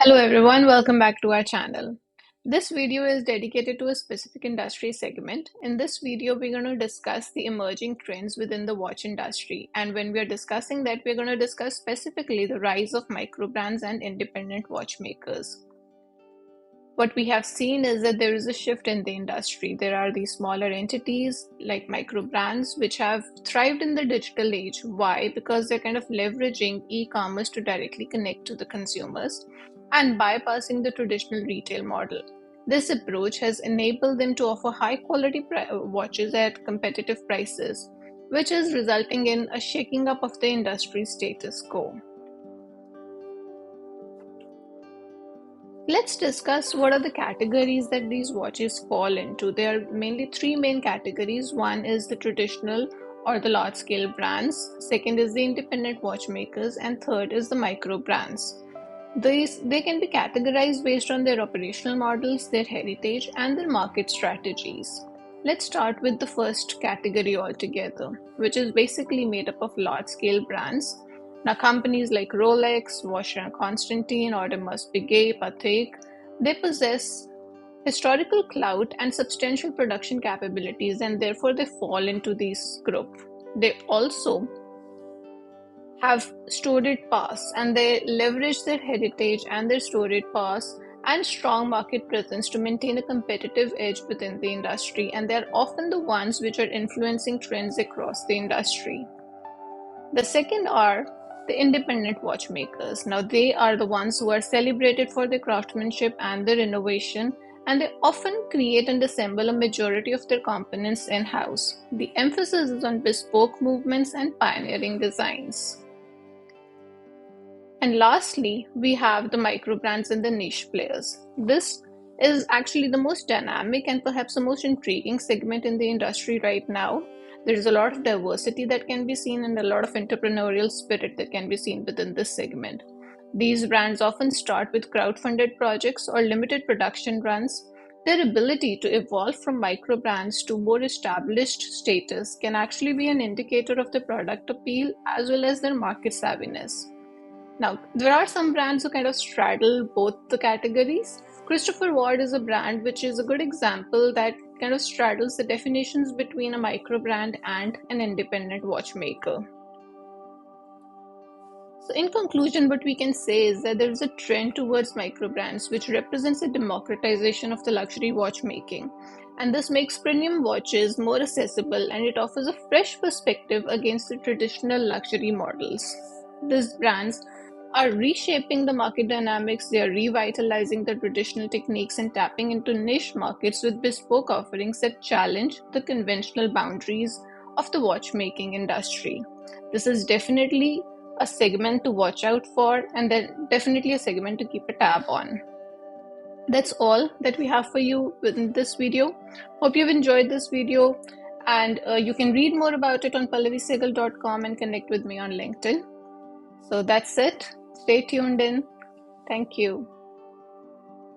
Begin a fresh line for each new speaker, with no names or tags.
Hello everyone, welcome back to our channel. This video is dedicated to a specific industry segment. In this video, we're going to discuss the emerging trends within the watch industry. And when we are discussing that, we're going to discuss specifically the rise of microbrands and independent watchmakers. What we have seen is that there is a shift in the industry. There are these smaller entities like microbrands which have thrived in the digital age. Why? Because they're kind of leveraging e-commerce to directly connect to the consumers and bypassing the traditional retail model. This approach has enabled them to offer high quality watches at competitive prices, which is resulting in a shaking up of the industry status quo. Let's discuss what are the categories that these watches fall into. There are mainly three main categories. One is the traditional or the large scale brands, second is the independent watchmakers, and third is the micro brands. They can be categorized based on their operational models, their heritage, and their market strategies. Let's start with the first category altogether, which is basically made up of large scale brands. Now, companies like Rolex, Vacheron Constantin, Audemars Piguet, Patek, they possess historical clout and substantial production capabilities, and therefore they fall into this group. They also have storied past, and they leverage their heritage and their storied past and strong market presence to maintain a competitive edge within the industry, and they're often the ones which are influencing trends across the industry. The second are the independent watchmakers. Now, they are the ones who are celebrated for their craftsmanship and their innovation, and they often create and assemble a majority of their components in-house. The emphasis is on bespoke movements and pioneering designs. And lastly, we have the microbrands and the niche players. This is actually the most dynamic and perhaps the most intriguing segment in the industry right now. There is a lot of diversity that can be seen and a lot of entrepreneurial spirit that can be seen within this segment. These brands often start with crowd-funded projects or limited production runs. Their ability to evolve from micro brands to more established status can actually be an indicator of the product appeal as well as their market savviness. Now, there are some brands who kind of straddle both the categories. Christopher Ward is a brand which is a good example that kind of straddles the definitions between a micro brand and an independent watchmaker. So in conclusion, what we can say is that there is a trend towards micro brands which represents a democratization of the luxury watchmaking. And this makes premium watches more accessible, and it offers a fresh perspective against the traditional luxury models. These brands are reshaping the market dynamics, they are revitalizing the traditional techniques and tapping into niche markets with bespoke offerings that challenge the conventional boundaries of the watchmaking industry. This is definitely a segment to watch out for, and then definitely a segment to keep a tab on. That's all that we have for you within this video. Hope you've enjoyed this video, and you can read more about it on pallavisegal.com and connect with me on LinkedIn. So that's it. Stay tuned in. Thank you.